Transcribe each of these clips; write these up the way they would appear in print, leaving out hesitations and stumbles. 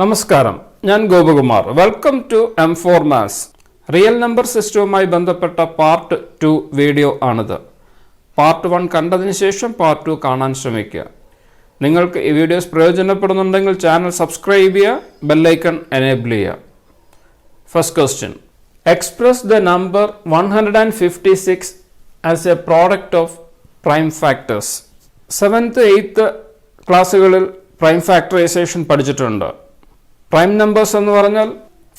നമസ്കാരം, ഞാൻ Gopakumar. Welcome to M4 maths. Real number സിസ്റ്റവുമായി ബന്ധപ്പെട്ട പാർട്ട് 2 വീഡിയോ ആണിത്. പാർട്ട് 1 കണ്ടതിന് ശേഷം പാർട്ട് 2 കാണാൻ ശ്രമിക്കുക. നിങ്ങൾക്ക് ഈ വീഡിയോസ് പ്രയോജനപ്പെടുന്നുണ്ടെങ്കിൽ ചാനൽ സബ്സ്ക്രൈബ് ചെയ്യുക, ബെല്ലൈക്കൺ എനേബിൾ ചെയ്യുക. First question. Express the number 156 as A product of prime factors. 7th 8th ക്ലാസ്സുകളിൽ പ്രൈം ഫാക്ടറൈസേഷൻ പഠിച്ചിട്ടുണ്ട്. പ്രൈം നമ്പേഴ്സ് എന്ന് പറഞ്ഞാൽ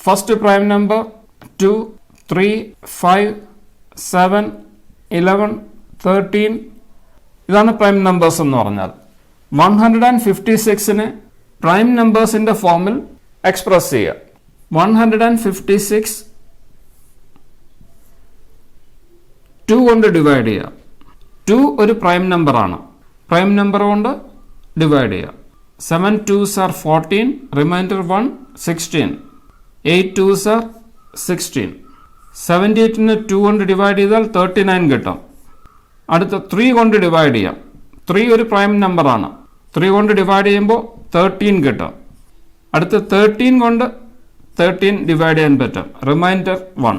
ഫസ്റ്റ് പ്രൈം നമ്പർ 2, 3, 5, 7, 11, 13 ഇതാണ് പ്രൈം നമ്പേഴ്സ് എന്ന് പറഞ്ഞാൽ. 156നെ പ്രൈം നമ്പേഴ്സിൻ്റെ ഫോമിൽ എക്സ്പ്രസ് ചെയ്യുക. 156 2 കൊണ്ട് ഡിവൈഡ് ചെയ്യുക. 2 ഒരു പ്രൈം നമ്പറാണ്. പ്രൈം നമ്പർ കൊണ്ട് ഡിവൈഡ് ചെയ്യുക. 7 2s are 14, remainder 1 16, 8 2s are 16. 78നെ 2 കൊണ്ട് ഡിവൈഡ് ചെയ്താൽ 39 കിട്ടും. അടുത്ത 3 കൊണ്ട് ഡിവൈഡ് ചെയ്യാം. 3 ഒരു പ്രൈം നമ്പറാണ്. 3 കൊണ്ട് ഡിവൈഡ് ചെയ്യുമ്പോൾ 13 കിട്ടും. അടുത്ത 13 കൊണ്ട് 13 ഡിവൈഡ് ചെയ്യാൻ പറ്റും. റിമൈൻഡർ 1.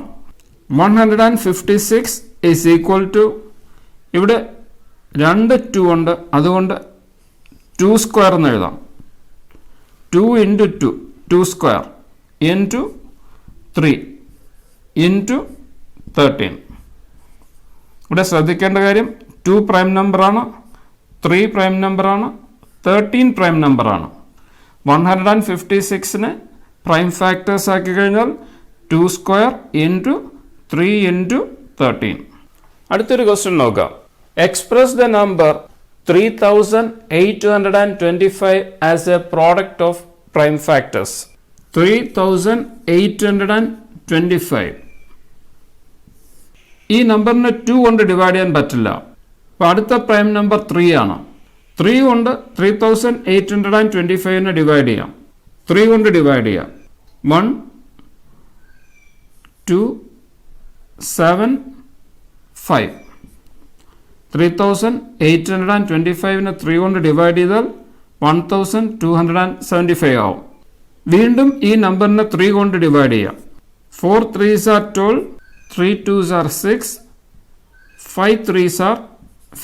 156 ഈസ് ഈക്വൽ ടു, ഇവിടെ 2 2 ഉണ്ട്, അതുകൊണ്ട് 2 സ്ക്വയർ എന്ന് എഴുതാം. 2 into 2, 2 സ്ക്വയർ into 3 into 13. ഇവിടെ ശ്രദ്ധിക്കേണ്ട കാര്യം 2 പ്രൈം നമ്പറാണ്, 3 പ്രൈം നമ്പറാണ്, 13 പ്രൈം നമ്പറാണ്. 156നെ പ്രൈം ഫാക്ടേഴ്സ് ആക്കി കഴിഞ്ഞാൽ 2 സ്ക്വയർ into 3 into 13. അടുത്തൊരു ക്വസ്റ്റ്യൻ നോക്കാം. Express the number 3825 as a product of prime factors. 3825 ഈ നമ്പറിനെ 2 കൊണ്ട് ഡിവൈഡ് ചെയ്യാൻ പറ്റില്ല. അപ്പോൾ അടുത്ത പ്രൈം നമ്പർ 3 ആണ്. 3 കൊണ്ട് 3825നെ ഡിവൈഡ് ചെയ്യാം. 3 കൊണ്ട് ഡിവൈഡ് ചെയ്യാം. 1 2 7 5. 3825നെ 3 കൊണ്ട് ഡിവൈഡ് ചെയ്താൽ 1275 ആവും. വീണ്ടും ഈ നമ്പറിനെ 3 കൊണ്ട് ഡിവൈഡ് ചെയ്യാം. 4 3s are 12, 3 2s are 6, 5 3s are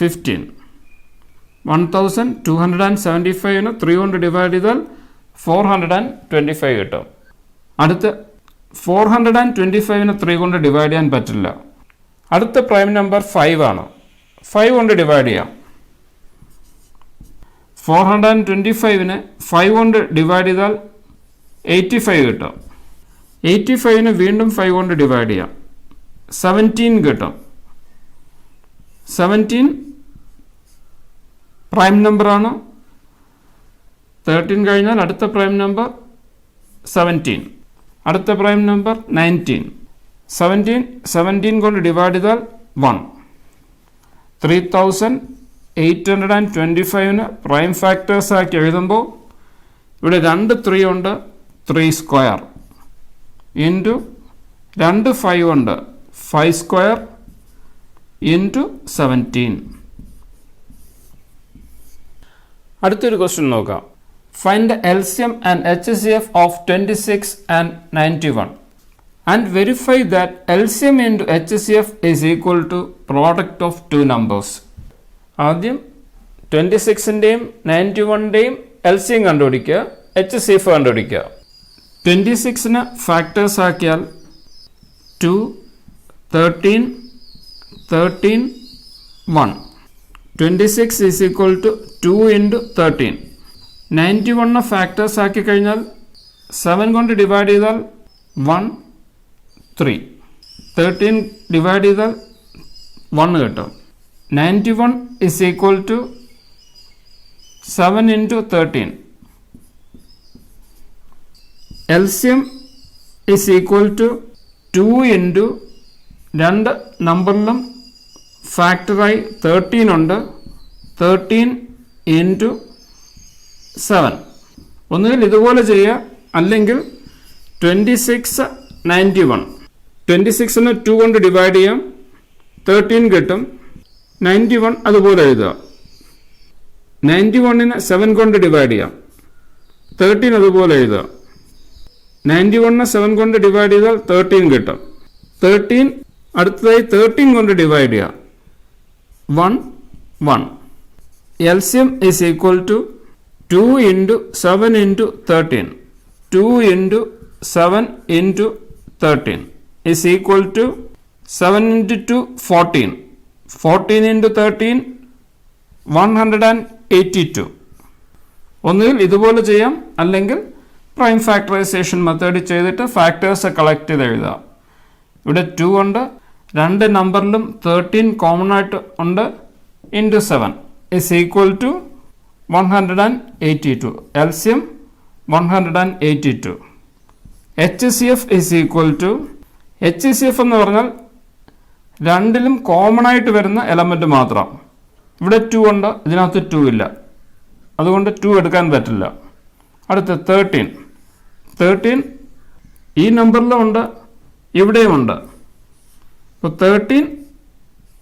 15. 1275നെ 3 കൊണ്ട് ഡിവൈഡ് ചെയ്താൽ 425 കിട്ടും. അടുത്ത് 425നെ 3 കൊണ്ട് ഡിവൈഡ് ചെയ്യാൻ പറ്റില്ല. അടുത്ത പ്രൈം നമ്പർ 5 ആണ്. 5 കൊണ്ട് ഡിവൈഡ് ചെയ്യാം. 425നെ 5 കൊണ്ട് ഡിവൈഡ് ചെയ്താൽ 85 കിട്ടും. 85നെ വീണ്ടും 5 കൊണ്ട് ഡിവൈഡ് ചെയ്യാം. 17 കിട്ടും. 17 പ്രൈം നമ്പറാണ്. 13 കഴിഞ്ഞാൽ അടുത്ത പ്രൈം നമ്പർ 17. അടുത്ത പ്രൈം നമ്പർ 19. 17 കൊണ്ട് ഡിവൈഡ് ചെയ്താൽ 1. 3825ന് പ്രൈം ഫാക്ടേഴ്സ് ആക്കി എഴുതുമ്പോൾ ഇവിടെ 2 3 ഉണ്ട്, 3 സ്ക്വയർ ഇൻറ്റു 2 5 ഉണ്ട്, 5 സ്ക്വയർ ഇൻറ്റു 17. അടുത്തൊരു ക്വസ്റ്റ്യൻ നോക്കാം. Find the LCM and HCF of 26 and 91 and verify that LCM into HCF is equal to product of two numbers. ആദ്യം 26ൻ്റെയും 91ൻ്റെയും LCM കണ്ടുപിടിക്കുക, HCF കണ്ടുപിടിക്കുക. 26നെ ഫാക്ടേഴ്സ് ആക്കിയാൽ 2 13 13 1. 26 is equal to 2 into 13. 91നെ factors ആക്കി കഴിഞ്ഞാൽ 7 കൊണ്ട് divide ചെയ്താൽ 1 3. 13 ഡിവൈഡ് ചെയ്താൽ 1 കിട്ടും. 91 is equal to 7 into 13. LCM is equal to 2 into 2 നമ്പറിലും ഫാക്ടറായി 13 ഉണ്ട്, 13 into 7. ഒന്നുകിൽ ഇതുപോലെ ചെയ്യുക, അല്ലെങ്കിൽ 26 91. 26നെ 2 കൊണ്ട് ഡിവൈഡ് ചെയ്യാം, 13 കിട്ടും. 91 അതുപോലെ എഴുതുക. 91നെ 7 കൊണ്ട് ഡിവൈഡ് ചെയ്യാം, 13 അതുപോലെ എഴുതുക. 91 7 കൊണ്ട് ഡിവൈഡ് ചെയ്താൽ 13 കിട്ടും. 13 അടുത്തതായി 13 കൊണ്ട് ഡിവൈഡ് ചെയ്യുക. 1 1. LCM is equal to 2 into 7 into 13. 2 into 7 into 13 is equal to 7 into 2 14. 14 into 13 182. ഒന്നുകിൽ ഇതുപോലെ ചെയ്യാം, അല്ലെങ്കിൽ പ്രൈം ഫാക്ടറൈസേഷൻ മെത്തേഡ് ചെയ്തിട്ട് ഫാക്ടേഴ്സ് കളക്ട് ചെയ്ത് എഴുതാം. ഇവിടെ 2 ഉണ്ട്, രണ്ട് നമ്പറിലും 13 കോമൺ ആയിട്ട് ഉണ്ട്. Into 7 is equal to 182. LCM 182. HCF is equal to, HCF എന്ന് പറഞ്ഞാൽ രണ്ടിലും കോമൺ ആയിട്ട് വരുന്ന എലമെന്റ് മാത്രം. ഇവിടെ 2 ഉണ്ട്, ഇതിനകത്ത് 2 ഇല്ല, അതുകൊണ്ട് 2 എടുക്കാൻ പറ്റില്ല. അടുത്ത 13 ഈ നമ്പറിലും ഉണ്ട്, ഇവിടെയും ഉണ്ട്. അപ്പോൾ 13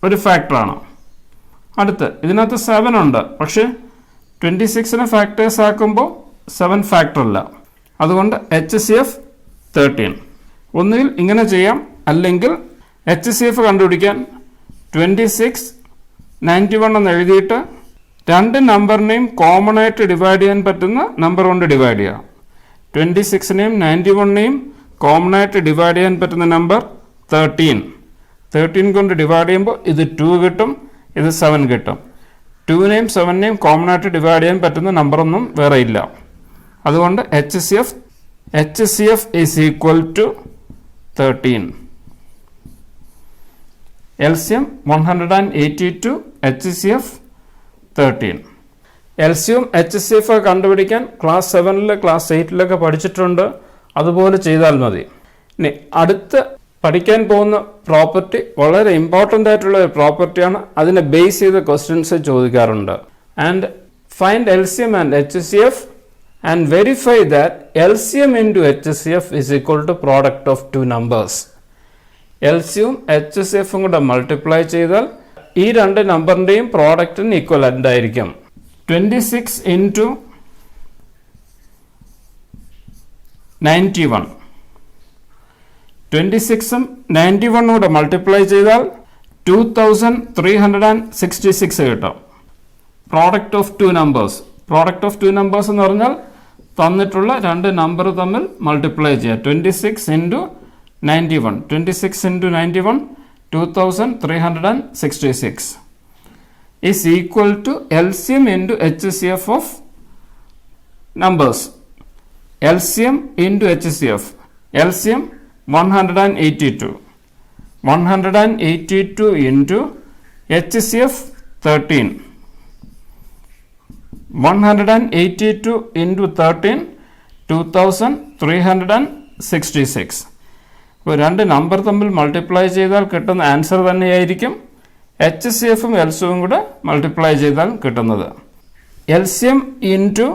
ഒരു ഫാക്ടറാണ്. അടുത്ത് ഇതിനകത്ത് 7 ഉണ്ട്, പക്ഷേ 26നെ ഫാക്ടേഴ്സ് ആക്കുമ്പോൾ 7 ഫാക്ടർ അല്ല, അതുകൊണ്ട് HCF 13. ഒന്നുകിൽ ഇങ്ങനെ ചെയ്യാം, അല്ലെങ്കിൽ HCF കണ്ടുപിടിക്കാൻ 26 91 എന്ന് എഴുതിയിട്ട് രണ്ട് നമ്പറിനെയും കോമൺ ആയിട്ട് ഡിവൈഡ് ചെയ്യാൻ പറ്റുന്ന നമ്പർ കൊണ്ട് ഡിവൈഡ് ചെയ്യാം. 26നെയും 91നെയും കോമൺ ആയിട്ട് ഡിവൈഡ് ചെയ്യാൻ പറ്റുന്ന നമ്പർ 13. 13 കൊണ്ട് ഡിവൈഡ് ചെയ്യുമ്പോൾ ഇത് 2 കിട്ടും, ഇത് 7 കിട്ടും. 2നെയും 7നെയും കോമൺ ആയിട്ട് ഡിവൈഡ് ചെയ്യാൻ പറ്റുന്ന നമ്പറൊന്നും വേറെ ഇല്ല. അതുകൊണ്ട് HCF is equal to 13. LCM 182, HCF 13. LCM HCF കണ്ടുപിടിക്കാൻ ക്ലാസ് 7 ക്ലാസ് 8 പഠിച്ചിട്ടുണ്ട്, അതുപോലെ ചെയ്താൽ മതി. ഇനി അടുത്ത് പഠിക്കാൻ പോകുന്ന പ്രോപ്പർട്ടി വളരെ ഇമ്പോർട്ടൻ്റ് ആയിട്ടുള്ള ഒരു പ്രോപ്പർട്ടിയാണ്. അതിനെ ബേസ് ചെയ്ത ക്വസ്റ്റ്യൻസ് ചോദിക്കാറുണ്ട്. And find LCM and HCF and verify that LCM into HCF is equal to product of two numbers. LCM HCFും കൂടെ മൾട്ടിപ്ലൈ ചെയ്താൽ ഈ രണ്ട് നമ്പറിൻ്റെയും പ്രോഡക്റ്റിന് ഈക്വലൻ്റ് ആയിരിക്കും. 26 ഇൻറ്റു 91. 26ഉം 91ഉം കൂടെ മൾട്ടിപ്ലൈ ചെയ്താൽ 2366 കിട്ടും. Product of two numbers. Product of two numbers എന്ന് പറഞ്ഞാൽ തന്നിട്ടുള്ള രണ്ട് നമ്പർ തമ്മിൽ മൾട്ടിപ്ലൈ ചെയ്യുക. 26 into 91. 26 into 91 2366 is equal to LCM into HCF of numbers. LCM into HCF. LCM 182. 182 into HCF 13. 182 into 13 2366. ഇപ്പോൾ രണ്ട് നമ്പർ തമ്മിൽ മൾട്ടിപ്ലൈ ചെയ്താൽ കിട്ടുന്ന ആൻസർ തന്നെയായിരിക്കും HCFും LCMും കൂടെ മൾട്ടിപ്ലൈ ചെയ്താൽ കിട്ടുന്നത്. LCM into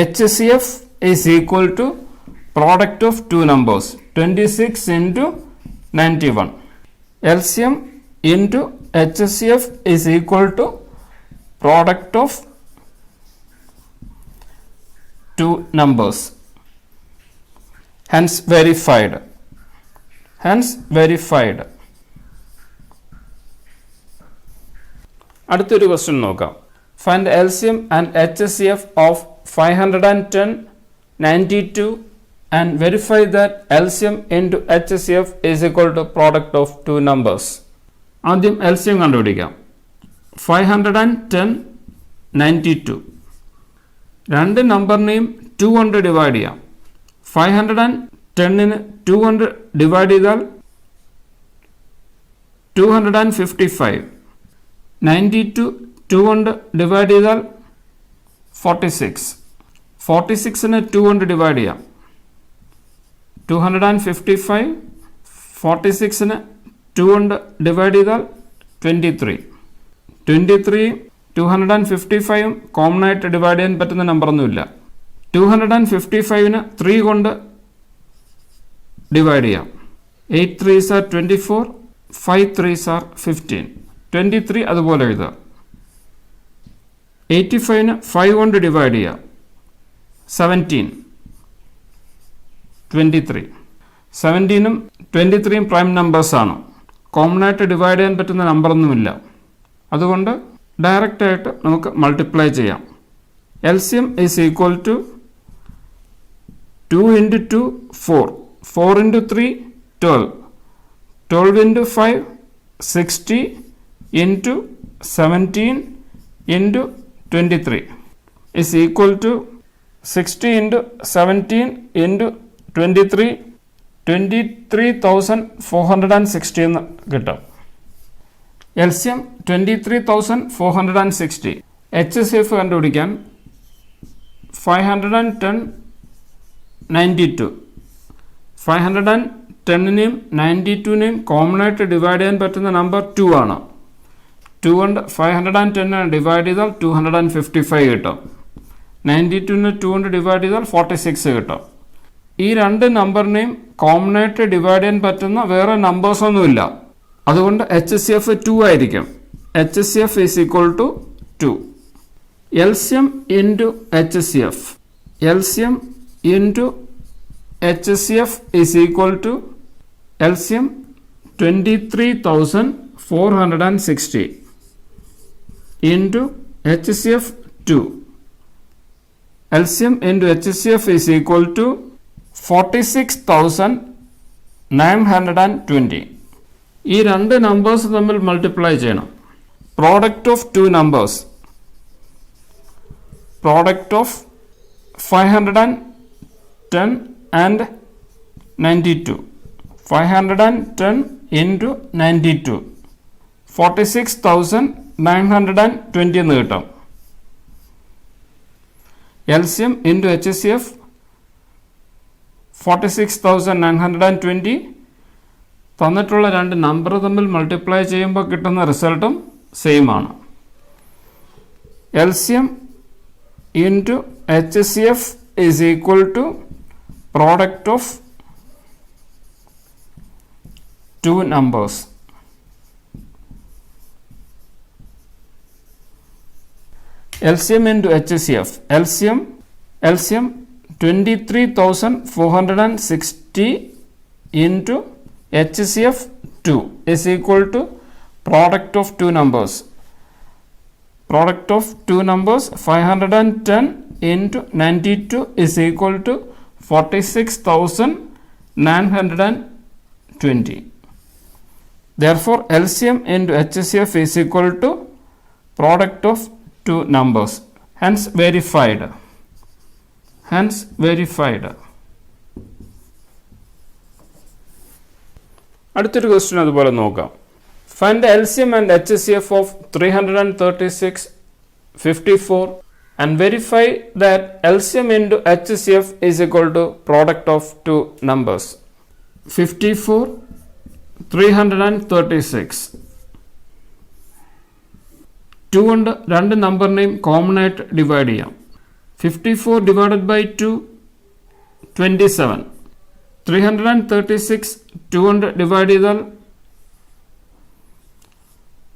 HCF is equal to product of two numbers. 26 into 91. LCM into HCF is equal to product of two numbers. Hence verified. അടുത്തൊരു ക്വസ്റ്റ്യൻ നോക്കാം. Find LCM and HCF of 510, 92 and verify that LCM into HCF is equal to product of two numbers. ആദ്യം LCM കണ്ടുപിടിക്കാം. 510, 92. രണ്ട് നമ്പറിനെയും 2 കൊണ്ട് divide ചെയ്യാം. 510ന് 2 കൊണ്ട് divide ചെയ്താൽ 255. 92 2 കൊണ്ട് ഡിവൈഡ് ചെയ്താൽ 46. 46ന് 2 കൊണ്ട് ഡിവൈഡ് ചെയ്യാം. 255. 46ന് 2 കൊണ്ട് ഡിവൈഡ് ചെയ്താൽ 23. 23 255 കോമൺ ആയിട്ട് ഡിവൈഡ് ചെയ്യാൻ പറ്റുന്ന നമ്പറൊന്നുമില്ല. 255ന് 3 കൊണ്ട് ഡിവൈഡ് ചെയ്യാം. 8 3s are 24, 5 3s are 15. 23 അതുപോലെ എഴുതാം. 85ന് 5 കൊണ്ട് ഡിവൈഡ് ചെയ്യാം. 17. 23. 17ഉം 23ഉം പ്രൈം നമ്പേഴ്സാണ്. കോമൺ ആയിട്ട് ഡിവൈഡ് ചെയ്യാൻ പറ്റുന്ന നമ്പറൊന്നുമില്ല. അതുകൊണ്ട് ഡയറക്റ്റ് ആയിട്ട് നമുക്ക് മൾട്ടിപ്ലൈ ചെയ്യാം. LCM is equal to 2 into 2 4, 4 into 3 12, 12 into 5 60 into 17 into 23 is equal to 60 into 17 into 23 23,460 എന്ന് കിട്ടും. LCM 23,460. HCF കണ്ടുപിടിക്കാൻ 510 92, 510നെയും 92നെയും കോമൺ ആയിട്ട് ഡിവൈഡ് ചെയ്യാൻ പറ്റുന്ന നമ്പർ 2 ആണ്. 2 കൊണ്ട് 510 ഡിവൈഡ് ചെയ്താൽ 255 കിട്ടും. 92നെ 2 കൊണ്ട് ഡിവൈഡ് ചെയ്താൽ 46 കിട്ടും. ഈ രണ്ട് നമ്പറിനെയും കോമൺ ആയിട്ട് ഡിവൈഡ് ചെയ്യാൻ പറ്റുന്ന വേറെ നമ്പേഴ്സ് ഒന്നുമില്ല. അതുകൊണ്ട് HCF 2 ആയിരിക്കും. HCF is equal to 2. LCM into HCF. LCM into HCF is equal to LCM 23,460 into HCF 2. LCM into HCF is equal to 46,920. ഈ രണ്ട് നമ്പേഴ്സ് തമ്മിൽ മൾട്ടിപ്ലൈ ചെയ്യണം. Product of two numbers, product of 510 and 92, 510 into 92 46,920 എന്ന് കിട്ടും. LCM into HCF 46,920. തന്നിട്ടുള്ള രണ്ട് number തമ്മിൽ multiply ചെയ്യുമ്പോൾ കിട്ടുന്ന റിസൾട്ടും സെയിം ആണ്. LCM into HCF is equal to product of two numbers. LCM into HCF. LCM 23,460 into HCF 2 is equal to product of two numbers. Product of two numbers 510 into 92 is equal to 46,920. Therefore, LCM into HCF is equal to product of two numbers. Hence verified. Hence verified. അടുത്തൊരു question അതുപോലെ നോക്കാം. Find the LCM and HCF of 336, 54 and verify that LCM into HCF is equal to product of two numbers. 54, 336. 2 കൊണ്ട് രണ്ട് നമ്പറിനെയും common ആയിട്ട് divide ചെയ്യാം. 54 divided by 2 27. 336 2 കൊണ്ട് divide ചെയ്താൽ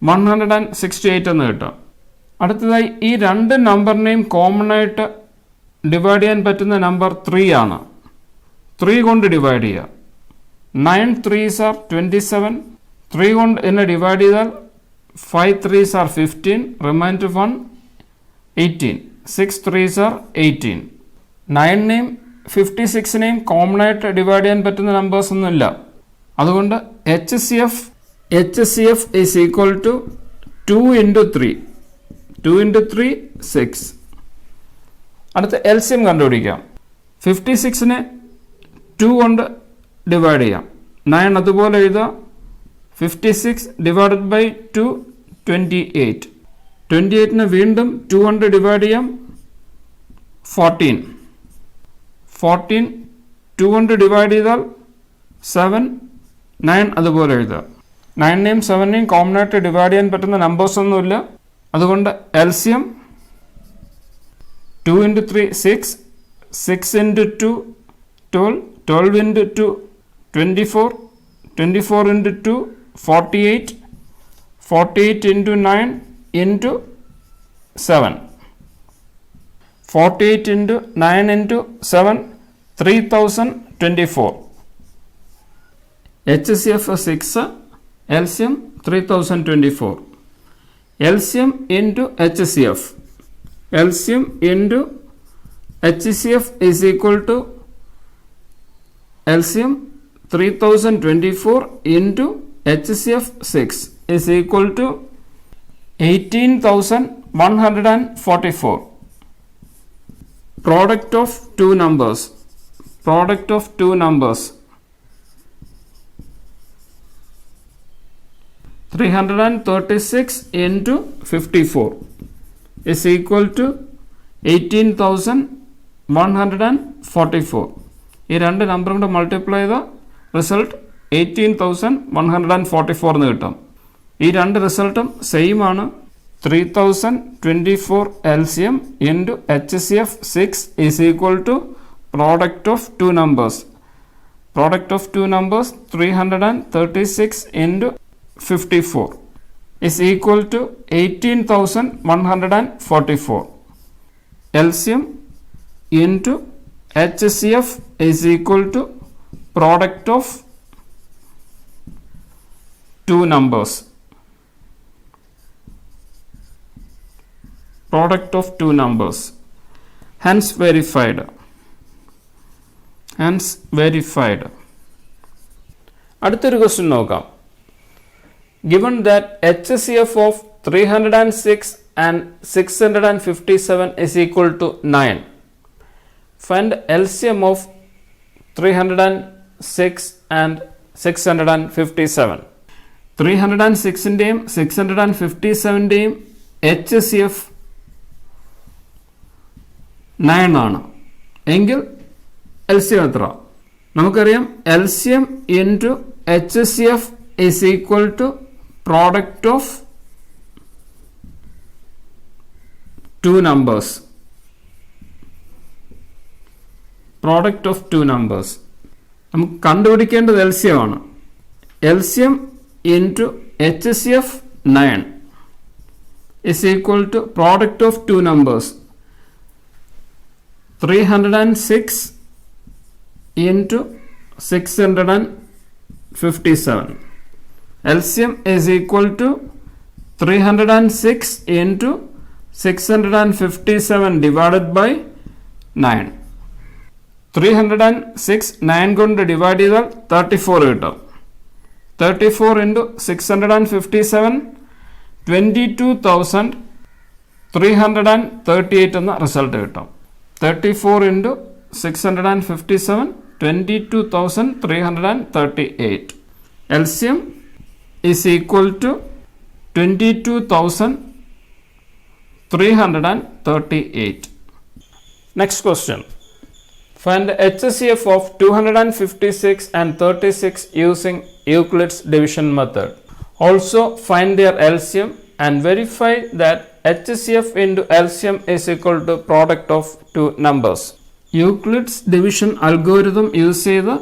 168 എന്ന് കിട്ടും. അടുത്തതായി ഈ രണ്ട് നമ്പറിനെയും കോമൺ ആയിട്ട് ഡിവൈഡ് ചെയ്യാൻ പറ്റുന്ന നമ്പർ 3 ആണ്. 3 കൊണ്ട് ഡിവൈഡ് ചെയ്യുക. 9 3s are 27. 3 കൊണ്ട് എന്നെ ഡിവൈഡ് ചെയ്താൽ 5 3s are 15. Reminder 1 18. 6 3s are 18. 9നെയും 56നെയും കോമൺ ആയിട്ട് ഡിവൈഡ് ചെയ്യാൻ പറ്റുന്ന നമ്പേഴ്സ് ഒന്നുമില്ല. അതുകൊണ്ട് HCF is equal to 2 into 3. 2 into 3 6. അടുത്ത LCM കണ്ടുപിടിക്കാം. 56നെ 2 കൊണ്ട് ഡിവൈഡ് ചെയ്യാം. 9 അതുപോലെ എഴുതാം. 56 divided by 2 28. 28നെ വീണ്ടും 2 കൊണ്ട് ഡിവൈഡ് ചെയ്യാം. 14. 14 2 കൊണ്ട് ഡിവൈഡ് ചെയ്താൽ 7. 9 അതുപോലെ എഴുതുക. 9നെയും 7നെയും കോമൺ ആയിട്ട് ഡിവൈഡ് ചെയ്യാൻ പറ്റുന്ന നമ്പേഴ്സ് ഒന്നുമില്ല. അതുകൊണ്ട് LCM 2 into 3 6, 6 into 2 12, 12 into 2 24, 24 into 2 48, 48 into 9 into 7, 48 into 9 into 7 3000 24. HCF 6, LCM 3024. LCM into HCF. LCM into HCF is equal to LCM 3024 into HCF 6 is equal to 18,144. Product of two numbers. Product of two numbers. 336 into 54 is equal to 18,144. ഈ രണ്ട് നമ്പറും കൂടെ multiply ചെയ്ത result 18,144 എന്ന് കിട്ടും. ഈ രണ്ട് റിസൾട്ടും സെയിം ആണ്. 3024 LCM into HCF 6 is equal to product of two numbers. Product of two numbers 336 into 54 is equal to 18,144. LCM into HCF is equal to product of two numbers. Product of two numbers. Hence verified. Hence verified. അടുത്തൊരു question നോക്കാം. Given that HCF of 306 and 657 is equal to 9, find LCM of 306 and 657. 306ൻ്റെയും 657ൻ്റെയും HCF 9 ആണ് എങ്കിൽ LCM എത്ര? നമുക്കറിയാം LCM into HCF is equal to product of two numbers. Product of two numbers. നമുക്ക് കണ്ടുപിടിക്കേണ്ടത് LCM ആണ്. LCM into HCF 9 is equal to product of two numbers. 306 into 657. LCM is equal to 306 into 657 divided by 9. 306 9 കൊണ്ട് divide ചെയ്താൽ 34 കിട്ടും. 34 into 657 22,338 എന്ന result കിട്ടും. 34 into 657 22,338. LCM is equal to 22,338. Next question. Find HCF of 256 and 36 using Euclid's division method. Also find their LCM and verify that HCF into LCM is equal to product of two numbers. Euclid's division algorithm use ചെയ്ത്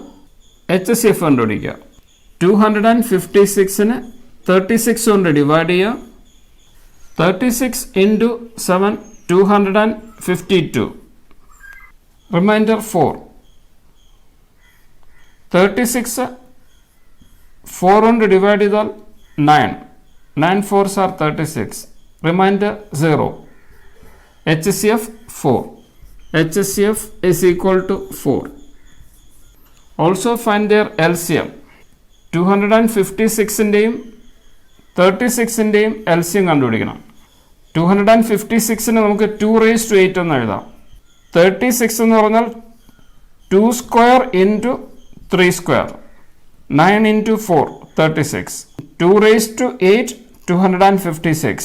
HCF കണ്ടുപിടിക്കുക. 256നെ 36 കൊണ്ട് divide ചെയ്യുക. 36 into 7 252. Remainder 4. 36 4 കൊണ്ട് divide ചെയ്താൽ 9. 9 4s are 36. Remainder 0. HCF 4. HCF is equal to 4. Also find their LCM. 256ൻ്റെയും 36ൻ്റെയും LCM കണ്ടുപിടിക്കണം. 256ന് നമുക്ക് 2⁸ എന്ന് എഴുതാം. 36 എന്ന് പറഞ്ഞാൽ 2 square into 3 square. 9 into 4 36. 2⁸ 256.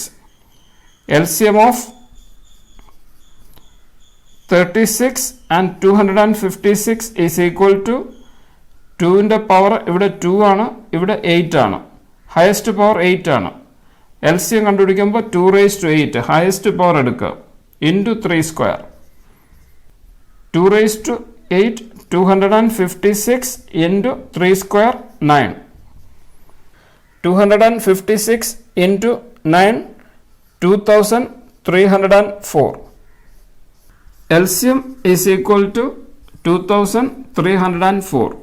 LCM of 36 and 256 is equal to 2ൻ്റെ power ഇവിടെ 2 ആണ്, ഇവിടെ 8 ആണ്. ഹയസ്റ്റ് പവർ 8 ആണ്. LCM കണ്ടുപിടിക്കുമ്പോൾ 2⁸ ഹയസ്റ്റ് പവർ എടുക്കുക into 3 square. 2⁸ 256 into 3 square 9. 256 into 9 2304. LCM is equal to 2304. 304.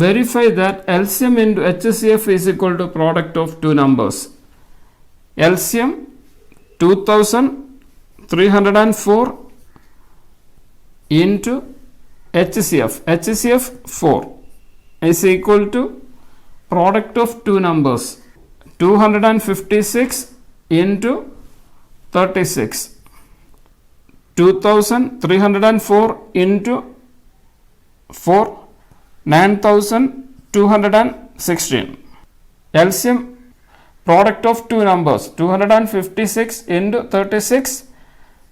Verify that LCM into HCF is equal to product of two numbers. LCM 2304 into HCF 4 is equal to product of two numbers 256 into 36. 2304 into 4 9216. LCM product of two numbers 256 into 36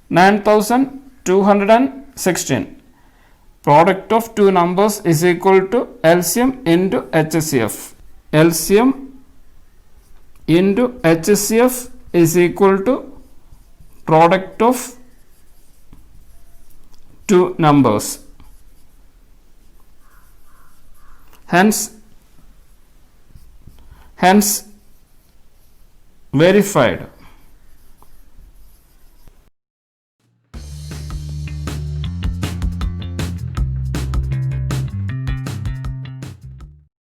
9216. Product of two numbers is equal to LCM into HCF. LCM into HCF is equal to product of two numbers. Hence verified.